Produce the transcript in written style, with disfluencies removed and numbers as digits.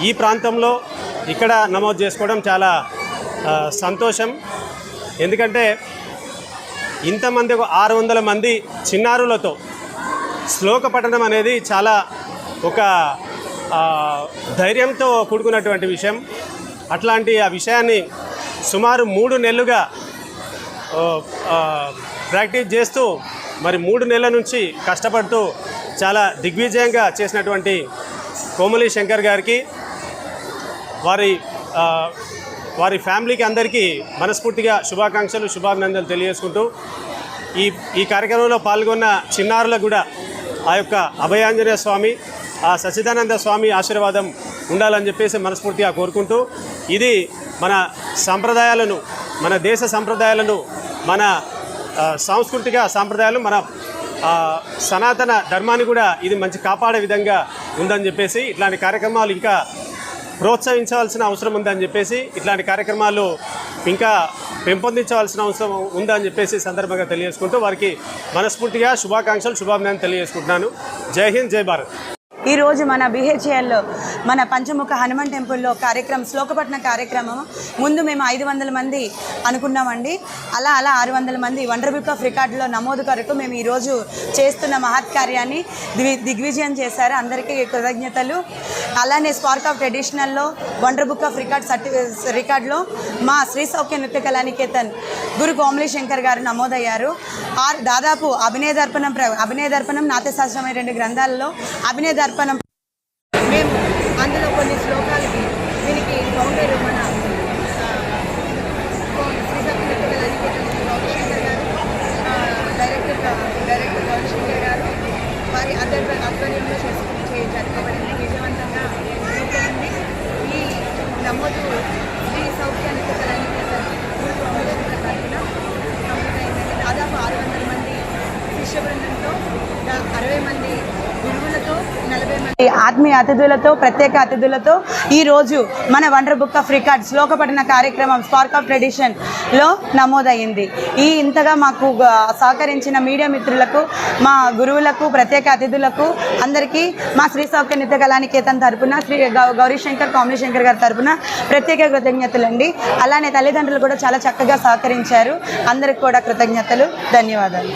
ఈ ప్రాంతంలో ఇక్కడ నమోదు చేసుకోవడం చాలా సంతోషం. ఎందుకంటే ఇంతమంది 600 మంది చిన్నారులతో శ్లోక పఠనం అనేది చాలా ఒక ధైర్యంతో కూడుకున్నటువంటి విషయం. అట్లాంటి ఆ విషయాన్ని సుమారు 3 నెలలుగా ప్రాక్టీస్ చేస్తూ మరి 3 నెలల నుంచి కష్టపడుతూ చాలా దిగ్విజయంగా చేసినటువంటి కోమలి శంకర్ గారికి వారి ఫ్యామిలీకి అందరికీ మనస్ఫూర్తిగా శుభాకాంక్షలు శుభాభినందనలు తెలియజేసుకుంటూ ఈ కార్యక్రమంలో పాల్గొన్న చిన్నారులకు కూడా ఆ యొక్క అభయాంజనేయ స్వామి ఆ సచ్చిదానంద స్వామి ఆశీర్వాదం ఉండాలని చెప్పేసి మనస్ఫూర్తిగా కోరుకుంటూ ఇది మన సంప్రదాయాలను మన దేశ సంప్రదాయాలను మన సాంస్కృతిక సాంప్రదాయాలు మన సనాతన ధర్మాన్ని కూడా ఇది మంచి కాపాడే విధంగా ఉందని చెప్పేసి ఇట్లాంటి కార్యక్రమాలు ఇంకా ప్రోత్సహించవలసిన అవసరం ఉందని చెప్పేసి ఇట్లాంటి కార్యక్రమాలు ఇంకా పెంపొందించవలసిన అవసరం ఉందని చెప్పేసి సందర్భంగా తెలియజేసుకుంటూ వారికి మనస్ఫూర్తిగా శుభాకాంక్షలు శుభాభినందనలు తెలియజేసుకుంటున్నాను. జై హింద్, జై భారత్. ఈరోజు మన బిహెచ్ఎల్లో మన పంచముఖ హనుమాన్ టెంపుల్లో శ్లోకపట్న కార్యక్రమం ముందు మేము 500 మంది అనుకున్నామండి. అలా 600 మంది వండర్ బుక్ ఆఫ్ రికార్డులో నమోదు కొరకు మేము ఈరోజు చేస్తున్న మహత్ కార్యాన్ని దిగ్విజయం చేశారు. అందరికీ కృతజ్ఞతలు. అలానే స్పార్క్ ఆఫ్ ట్రెడిషనల్లో వండర్ బుక్ ఆఫ్ రికార్డులో మా శ్రీ సౌఖ్య నృత్య కళానికేతన్ గురు కోమలి శంకర్ గారు నమోదయ్యారు. దాదాపు అభినయ దర్పణం నాట్యశాస్త్రం 2 గ్రంథాలలో అభినయ దర్పణం మేము అందులో కొన్ని శ్లోకాలకి దీనికి ఫౌండర్ మన శ్రీ సౌఖ్య నృత్య కళానికేతన్ గౌరీశంకర్ గారు, డైరెక్టర్ గౌరీశంకర్ గారు వారి ఆధ్వర్యంలో జరగబడింది. విజయవంతంగా పూర్తయింది. ఈ నమోదు శ్రీ సౌఖ్య నృత్య కళానికేతన్ గురు కోమలి శంకర్ తరఫున కంప్లీట్ అయిందండి. దాదాపు 600 మంది శిష్య బృందంతో 60 మంది గురువులతో 40 మంది ఆత్మీయ అతిథులతో ప్రత్యేక అతిథులతో ఈరోజు మన వండర్ బుక్ ఆఫ్ రికార్డ్స్ శ్లోకపఠన కార్యక్రమం స్పార్క్ ఆఫ్ ట్రెడిషన్లో నమోదయ్యింది. ఇంతగా మాకు సహకరించిన మీడియా మిత్రులకు, మా గురువులకు, ప్రత్యేక అతిథులకు అందరికీ మా శ్రీ సౌఖ్య నృత్య కళానికేతన్ తరపున శ్రీ గౌరీశంకర్ కోమలి శంకర్ గారి తరపున ప్రత్యేక కృతజ్ఞతలండి. అలానే తల్లిదండ్రులు కూడా చాలా చక్కగా సహకరించారు. అందరికి కూడా కృతజ్ఞతలు, ధన్యవాదాలు.